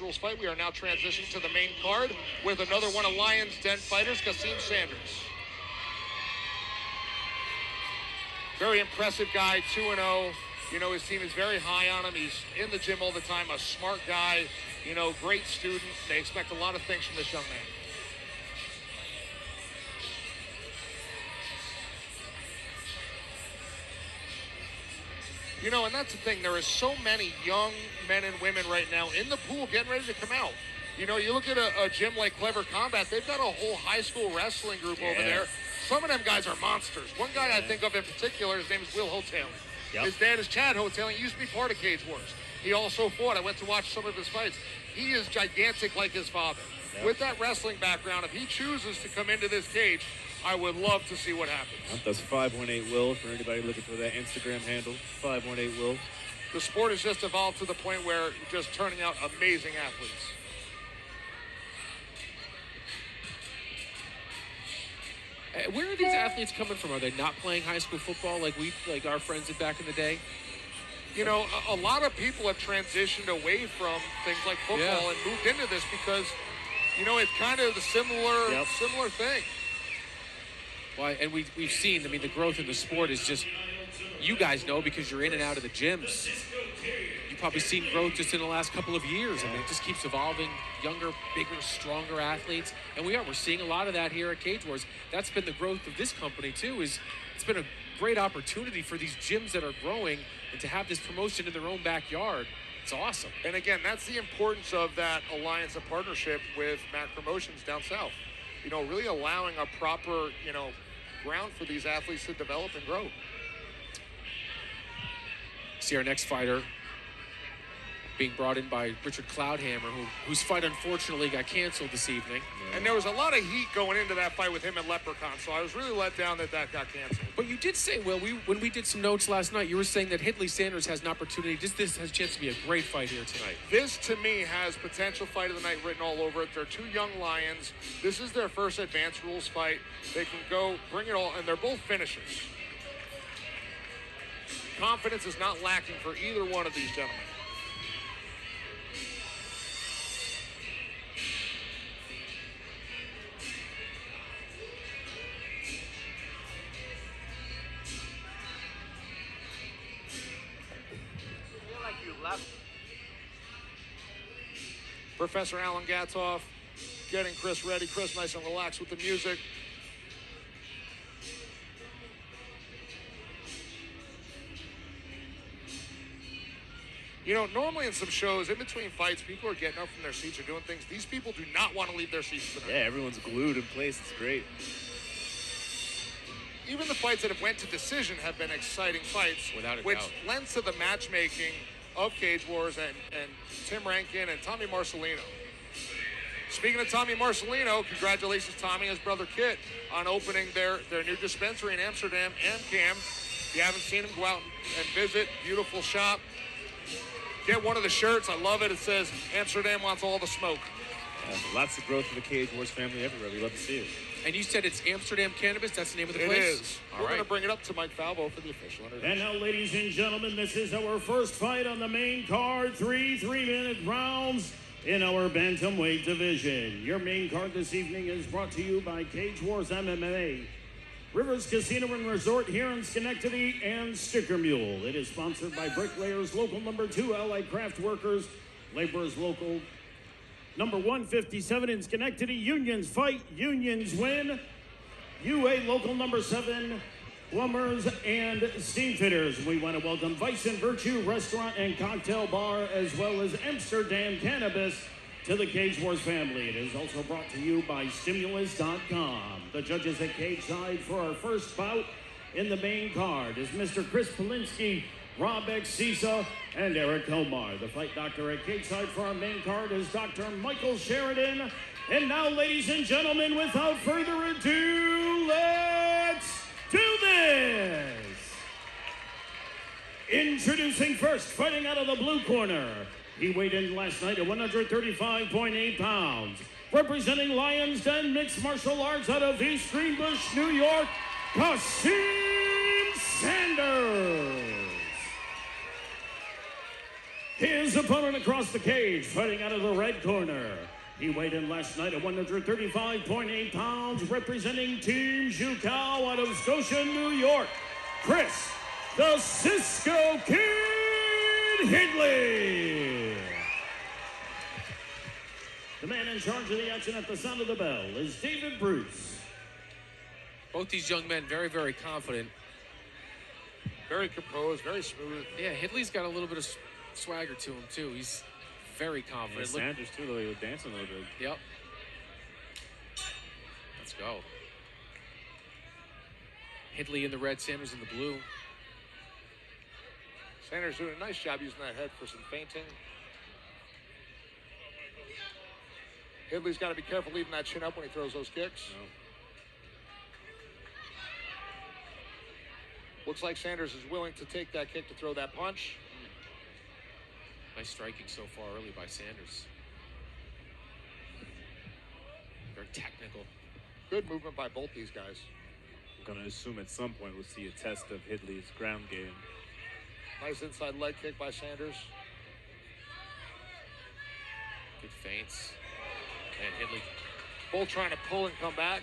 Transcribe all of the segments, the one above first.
Rules fight. We are now transitioning to the main card with another one of Lions Den fighters, Qasim Sanders. Very impressive guy, 2-0. You know, his team is very high on him. He's in the gym all the time, a smart guy, you know, great student. They expect a lot of things from this young man. You know, and that's the thing. There is so many young men and women right now in the pool getting ready to come out. You know, you look at a gym like Clever Combat, they've got a whole high school wrestling group over there. Some of them guys are monsters. One guy I think of in particular, his name is Will Hotaling. His dad is Chad Hotaling. He used to be part of Cage Wars. He also fought. I went to watch some of his fights. He is gigantic like his father. With that wrestling background, if he chooses to come into this cage, I would love to see what happens. That's 518 Will for anybody looking for that Instagram handle. 518 Will. The sport has just evolved to the point where you're just turning out amazing athletes. Where are these athletes coming from? Are they not playing high school football like our friends did back in the day? You know, a lot of people have transitioned away from things like football and moved into this because, you know, it's kind of the similar thing. Well, and we've seen, I mean, the growth in the sport is just, you guys know because you're in and out of the gyms. You've probably seen growth just in the last couple of years. I mean, it just keeps evolving. Younger, bigger, stronger athletes. And we're seeing a lot of that here at Cage Wars. That's been the growth of this company, too, is it's been a great opportunity for these gyms that are growing and to have this promotion in their own backyard. It's awesome. And again, that's the importance of that alliance and partnership with Mac Promotions down south. You know, really allowing a proper, you know, ground for these athletes to develop and grow. See our next fighter being brought in by Richard Cloudhammer, whose fight unfortunately got canceled this evening. And there was a lot of heat going into that fight with him and Leprechaun, so I was really let down that got canceled. But you did say, Will, when we did some notes last night, you were saying that Hidley Sanders has an opportunity. This has a chance to be a great fight here tonight. This, to me, has potential fight of the night written all over it. They're two young lions. This is their first advanced rules fight. They can go, bring it all, and they're both finishers. Confidence is not lacking for either one of these gentlemen. Professor Alan Gatoff getting Chris ready. Chris nice and relaxed with the music. You know, normally in some shows, in between fights, people are getting up from their seats or doing things. These people do not want to leave their seats tonight. Yeah, everyone's glued in place. It's great. Even the fights that have went to decision have been exciting fights, without a which doubt. lends to the matchmaking of Cage Wars and Tim Rankin and Tommy Marcelino. Speaking of Tommy Marcelino, congratulations, Tommy, and his brother Kit, on opening their new dispensary in Amsterdam, Amcam. If you haven't seen them, go out and visit. Beautiful shop. Get one of the shirts. I love it. It says, Amsterdam wants all the smoke. Lots of growth for the Cage Wars family everywhere. We love to see it. And you said it's Amsterdam Cannabis? That's the name of the place? It is. We're going to bring it up to Mike Falvo for the official introduction. And now, ladies and gentlemen, this is our first fight on the main card. 3-minute rounds in our bantamweight division. Your main card this evening is brought to you by Cage Wars MMA, Rivers Casino and Resort here in Schenectady, and Sticker Mule. It is sponsored by Bricklayers Local Number 2, Allied Craft Workers, Laborers Local Number 157 in Schenectady. Unions fight, unions win. UA Local Number 7, Plumbers and Steam Fitters. We want to welcome Vice and Virtue Restaurant and Cocktail Bar, as well as Amsterdam Cannabis, to the Cage Wars family. It is also brought to you by Stimulus.com. The judges at cage side for our first bout in the main card is Mr. Chris Polinsky, Rob X. Cisa, and Eric Hilmar. The fight doctor at cage side for our main card is Dr. Michael Sheridan. And now, ladies and gentlemen, without further ado, let's do this! Introducing first, fighting out of the blue corner. He weighed in last night at 135.8 pounds. Representing Lions Den Mixed Martial Arts out of East Greenbush, New York, Qasim Sanders. His his opponent across the cage, fighting out of the red corner. He weighed in last night at 135.8 pounds, representing Team Jucao out of Scotia, New York, Chris the Cisco Kid Hidley. The man in charge of the action at the sound of the bell is David Bruce. Both these young men very, very confident. Very composed, very smooth. Yeah, Hidley's got a little bit of swagger to him, too. He's very confident. Yeah, Sanders, too, though. He was dancing a little bit. Yep. Let's go. Hidley in the red, Sanders in the blue. Sanders doing a nice job using that head for some feinting. Hidley's got to be careful leaving that chin up when he throws those kicks. No. Looks like Sanders is willing to take that kick to throw that punch. Nice striking so far early by Sanders. Very technical. Good movement by both these guys. I'm going to assume at some point we'll see a test of Hidley's ground game. Nice inside leg kick by Sanders. Good feints. And Hidley. Both trying to pull and come back.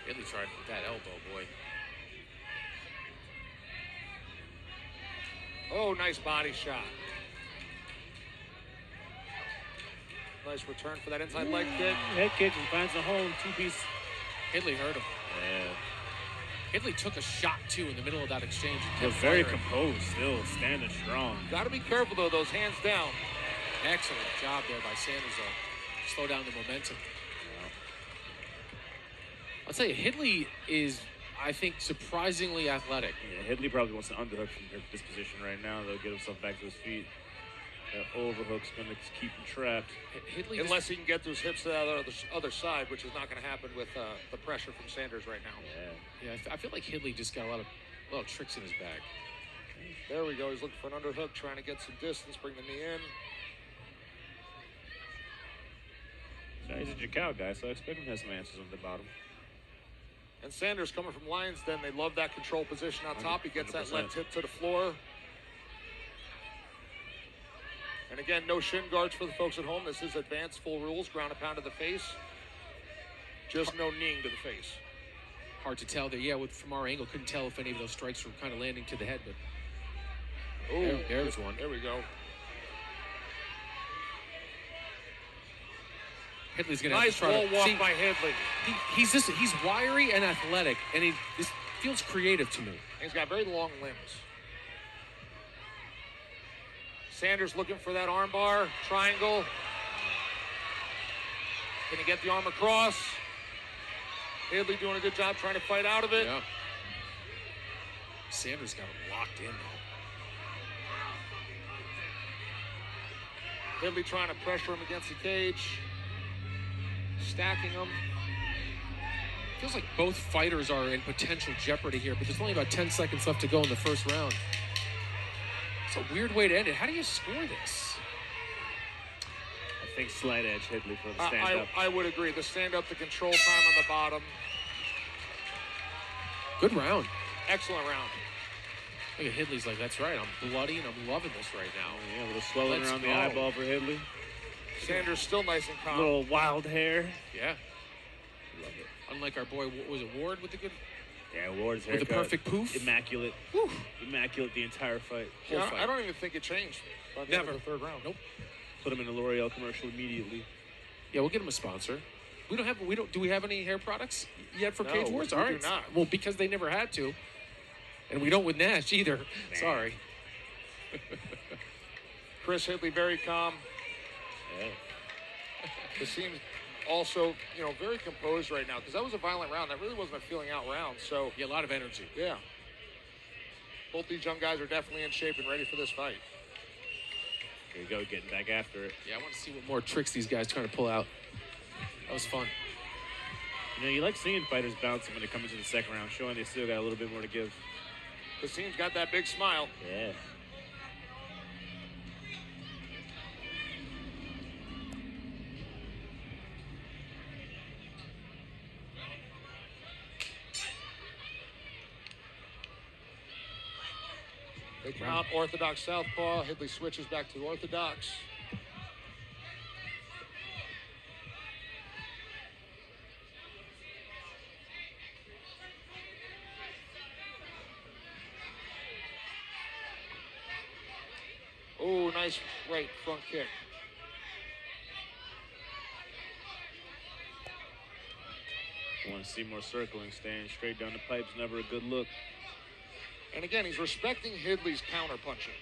Hidley tried with that elbow, boy. Oh, nice body shot. Nice return for that inside leg kick. Head kick and finds a hole in two-piece. Hidley hurt him. Yeah. Hidley took a shot, too, in the middle of that exchange. He was very composed still, standing strong. Got to be careful, though, those hands down. Excellent job there by Sanders, though. Slow down the momentum. I'll tell you, Hidley is, I think, surprisingly athletic. Yeah, Hidley probably wants an underhook from this position right now. They'll get himself back to his feet. That overhook's going to keep him trapped. Hidley Unless he can get those hips to the other side, which is not going to happen with the pressure from Sanders right now. Yeah. Yeah, I feel like Hidley just got a lot of tricks in his bag. There we go. He's looking for an underhook, trying to get some distance, bring the knee in. So he's a Jucao guy, so I expect him to have some answers on the bottom. And Sanders coming from Lions Den, they love that control position on top. He gets that 100%. left hip to the floor. And again, no shin guards for the folks at home. This is advanced full rules, ground and pound to the face. Just no kneeing to the face. Hard to tell there. Yeah, from our angle, couldn't tell if any of those strikes were kind of landing to the head, but there's one. There we go. Hidley's gonna Nice have to try wall to walk see, by Hidley. He's wiry and athletic, and this feels creative to me. He's got very long limbs. Sanders looking for that arm bar, triangle. Can he get the arm across? Hidley doing a good job trying to fight out of it. Yeah. Sanders got him locked in, though. Hidley trying to pressure him against the cage. Stacking him. Feels like both fighters are in potential jeopardy here, but there's only about 10 seconds left to go in the first round. It's a weird way to end it. How do you score this? I think slight edge Hidley for the stand-up. I would agree. The stand-up, the control time on the bottom. Good round. Excellent round. Look at Hidley's like, that's right, I'm bloody and I'm loving this right now. Yeah, a little swelling Let's around go. the eyeball for Hidley. Sanders still nice and A calm. little wild hair. Yeah. Love it. Unlike our boy, was it Ward with the good? Yeah, Ward's With the haircut. perfect poof? Immaculate. Whew. Immaculate the entire fight. Whole Yeah, fight. I don't even think it changed by the end Never. of the third round. Nope. Put him in a L'Oreal commercial immediately. Yeah, we'll get him a sponsor. Do we have any hair products yet for No, Cage Wars? we All do right. not. Well, because they never had to. And we don't with Nash either. Sorry. Chris Hidley very calm. Yeah. It seems also, very composed right now because that was a violent round. That really wasn't a feeling out round. So, Yeah, a lot of energy. yeah. Both these young guys are definitely in shape and ready for this fight. There you go, getting back after it. Yeah, I want to see what more tricks these guys trying to pull out. That was fun. You like seeing fighters bouncing when they come into the second round, showing they still got a little bit more to give. Qasim's got that big smile. Yeah. They come out orthodox southpaw. Hidley switches back to orthodox. Oh, nice right front kick. Want to see more circling. Staying straight down the pipe's never a good look. And again, he's respecting Hidley's counter punching.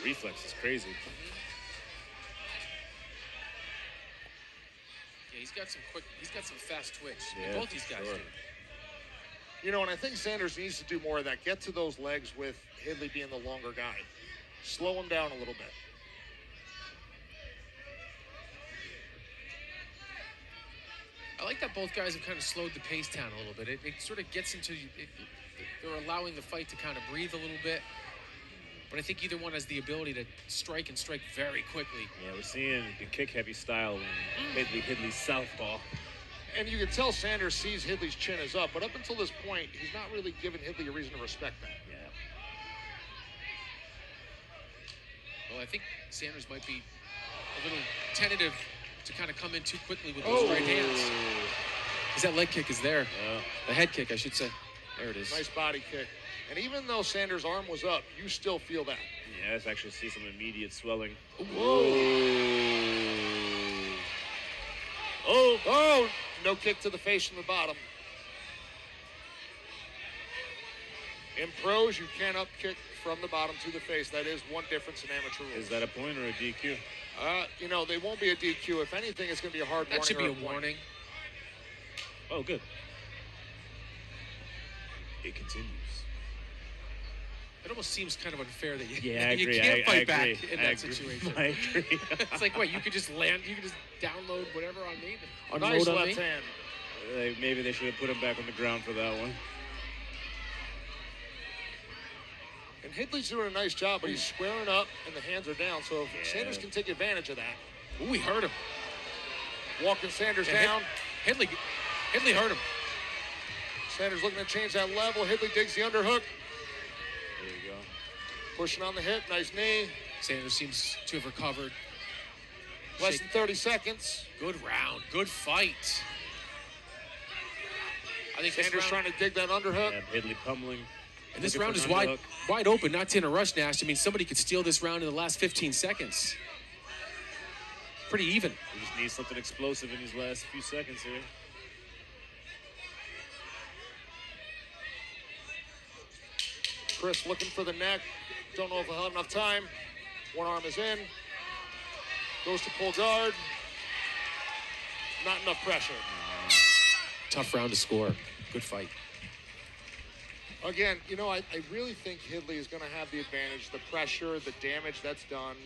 Reflex is crazy. Yeah, he's got some fast twitch. Yeah, Both these guys sure. do. You know, and I think Sanders needs to do more of that. Get to those legs with Hidley being the longer guy. Slow him down a little bit. I like that both guys have kind of slowed the pace down a little bit. It sort of gets into, they're allowing the fight to kind of breathe a little bit. But I think either one has the ability to strike and strike very quickly. Yeah, we're seeing the kick-heavy style when Hidley's southpaw. And you can tell Sanders sees Hidley's chin is up, but up until this point, he's not really giving Hidley a reason to respect that. Yeah. Well, I think Sanders might be a little tentative to kind of come in too quickly with those right hands. Because that leg kick is there. Yeah. The head kick, I should say. There it is. Nice body kick. And even though Sanders' arm was up, you still feel that. Yeah, let's actually see some immediate swelling. Whoa. Oh, no kick to the face from the bottom. In pros, you can't up kick from the bottom to the face. That is one difference in amateur rules. Is that a point or a DQ? You know, they won't be a DQ. If anything, it's going to be a hard warning. That should be or a point. warning. Oh, good. It continues. It almost seems kind of unfair that I agree. you can't fight I back agree. in that situation. I agree. It's like, what, you could just download whatever on me? Nice Unload on left me? hand. Maybe they should have put him back on the ground for that one. And Hidley's doing a nice job, but he's squaring up and the hands are down. So if Sanders can take advantage of that. Ooh, he hurt him. Walking Sanders Yeah, down. Hidley hurt him. Sanders looking to change that level. Hidley digs the underhook. There you go. Pushing on the hip. Nice knee. Sanders seems to have recovered. Less than 30 seconds. Good round. Good fight. I think Sanders trying to dig that underhook. Yeah, Hidley pummeling. And this Looking round for is an wide open, not to in a rush, Nash. I mean, somebody could steal this round in the last 15 seconds. Pretty even. He just needs something explosive in these last few seconds here. Chris looking for the neck. Don't know if he'll have enough time. One arm is in. Goes to pull guard. Not enough pressure. Tough round to score. Good fight. Again, you know, I really think Hidley is going to have the advantage. The pressure, the damage that's done.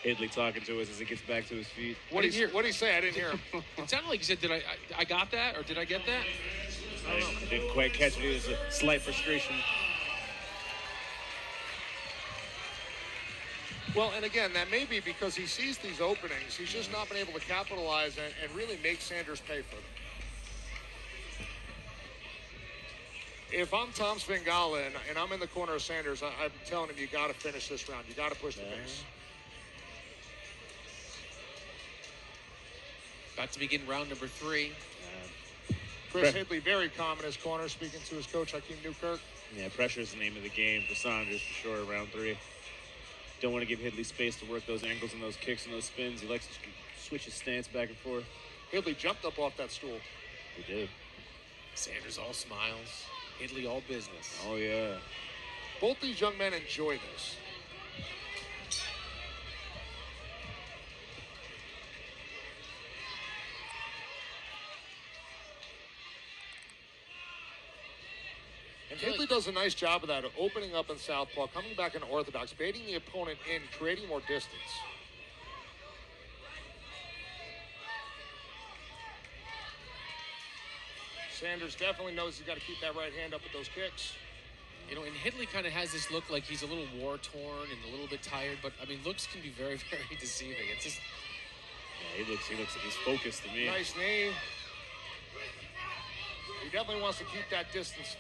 Hidley talking to us as he gets back to his feet. What did he say? I didn't hear him. It sounded like he said, I got that, or did I get that? I didn't quite catch it. It was a slight frustration. Well, and again, that may be because he sees these openings. He's just not been able to capitalize and really make Sanders pay for them. If I'm Tom Svingala and I'm in the corner of Sanders, I'm telling him you got to finish this round. You got to push the pace. About to begin round number 3. Chris Hidley very calm in his corner, speaking to his coach, Hakeem Newkirk. Yeah, pressure is the name of the game for Sanders for sure. Round 3. Don't want to give Hidley space to work those angles and those kicks and those spins. He likes to switch his stance back and forth. Hidley jumped up off that stool. He did. Sanders all smiles. Hidley all business. Oh, yeah. Both these young men enjoy this. And Hidley does a nice job of that, opening up in southpaw, coming back in orthodox, baiting the opponent in, creating more distance. Sanders definitely knows he's got to keep that right hand up with those kicks. You know, and Hidley kind of has this look like he's a little war-torn and a little bit tired, but, I mean, looks can be very, very deceiving. It's just... Yeah, he looks like he's focused to me. Nice knee. He definitely wants to keep that distance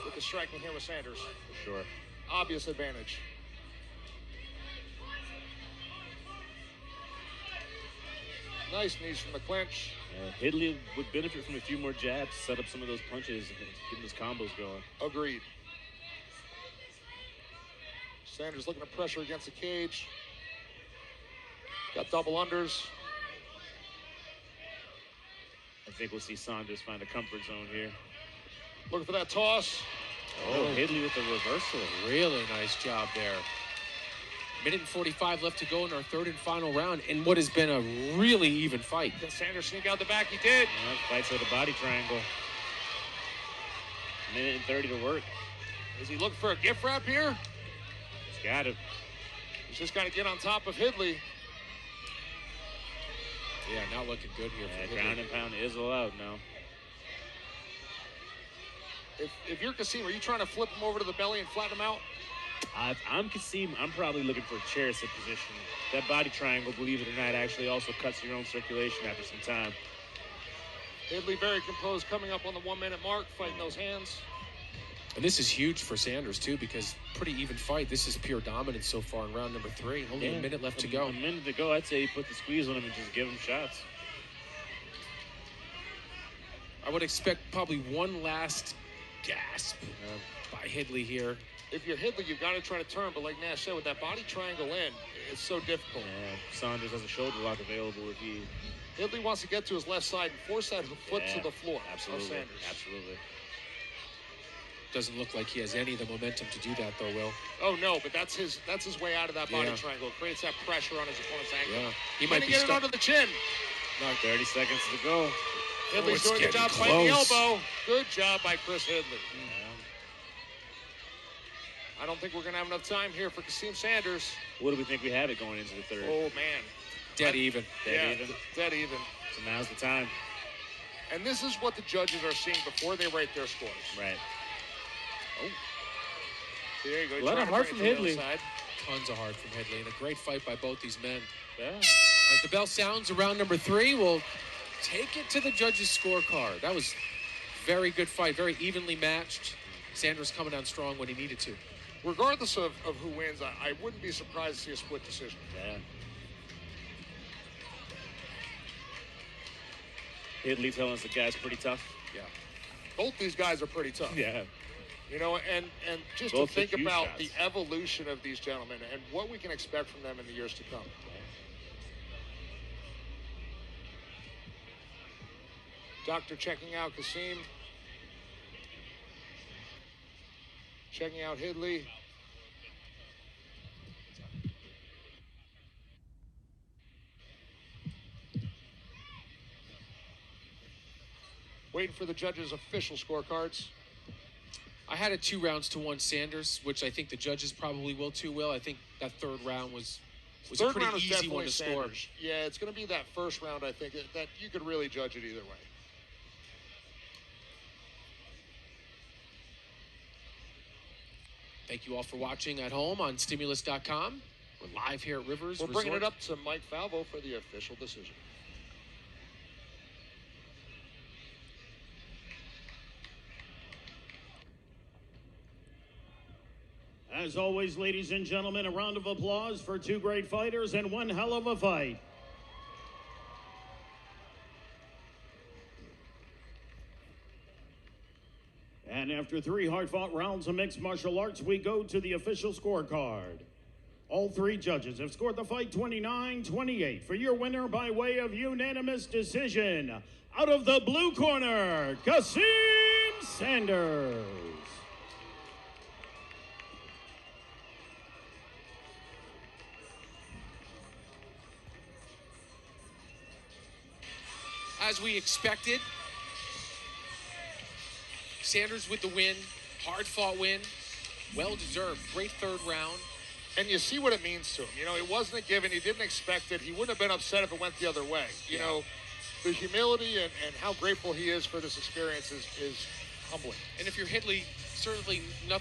with the striking here with Sanders. For sure. Obvious advantage. Nice knees from the clinch. Hidley would benefit from a few more jabs, set up some of those punches, and get those combos going. Agreed. Sanders looking to pressure against the cage. Got double unders. I think we'll see Sanders find a comfort zone here. Looking for that toss. Oh, Hidley with the reversal. Really nice job there. Minute and 45 left to go in our third and final round in what has been a really even fight. Can Sanders sneak out the back? He did. Fights with a body triangle. Minute and 30 to work. Is he looking for a gift wrap here? He's got it. He's just got to get on top of Hidley. Yeah, not looking good here. Yeah, ground and pound is allowed now. If you're Qasim, are you trying to flip him over to the belly and flatten him out? If I'm Qasim, I'm probably looking for a chair sit position. That body triangle, believe it or not, actually also cuts your own circulation after some time. Hidley very composed, coming up on the 1 minute mark, fighting those hands. And this is huge for Sanders, too, because pretty even fight. This is pure dominance so far in round number 3. Only a minute left to go. A minute to go. I'd say you put the squeeze on him and just give him shots. I would expect probably one last gasp by Hidley here. If you're Hidley, you've got to try to turn, but like Nash said, with that body triangle in, it's so difficult. Yeah, Sanders has a shoulder lock available if he... Hidley wants to get to his left side and force that foot to the floor. Absolutely, of Sanders. absolutely. Doesn't look like he has any of the momentum to do that, though, Will. Oh, no, but that's his way out of that body triangle. It creates that pressure on his opponent's ankle. Yeah. He might be get it under the chin. No, 30 seconds to go. Hidley's doing the job fighting the elbow. Good job by Chris Hidley. I don't think we're going to have enough time here for Qasim Sanders. What do we think we have it going into the third? Oh, man. Dead even. Dead even. Dead even. So now's the time. And this is what the judges are seeing before they rate their scores. Right. Oh. There you go. A lot of heart from Hidley. Tons of heart from Hidley. And a great fight by both these men. Yeah. As the bell sounds around number 3, we'll take it to the judges' scorecard. That was very good fight, very evenly matched. Sanders coming down strong when he needed to. Regardless of who wins, I wouldn't be surprised to see a split decision. Yeah. Hidley telling us the guy's pretty tough. Yeah. Both these guys are pretty tough. Yeah. You know, and just Both to think huge about shots. the evolution of these gentlemen and what we can expect from them in the years to come. Doctor checking out Qasim. Checking out Hidley. Waiting for the judges' official scorecards. I had it 2-1 Sanders, which I think the judges probably will too, Will. I think that third round was a Third pretty round is easy definitely one to score. Sanders. Yeah, it's going to be that first round, I think, that you could really judge it either way. Thank you all for watching at home on Stimulus.com. We're live here at Rivers We're Resort. bringing it up to Mike Falvo for the official decision. As always, ladies and gentlemen, a round of applause for two great fighters and one hell of a fight. And after 3 hard-fought rounds of mixed martial arts, we go to the official scorecard. All 3 judges have scored the fight 29-28 for your winner by way of unanimous decision. Out of the blue corner, Qasim Sanders. As we expected, Sanders with the win, hard-fought win, well-deserved, great third round. And you see what it means to him. You know, it wasn't a given. He didn't expect it. He wouldn't have been upset if it went the other way. You know, the humility and how grateful he is for this experience is humbling. And if you're Hidley, certainly nothing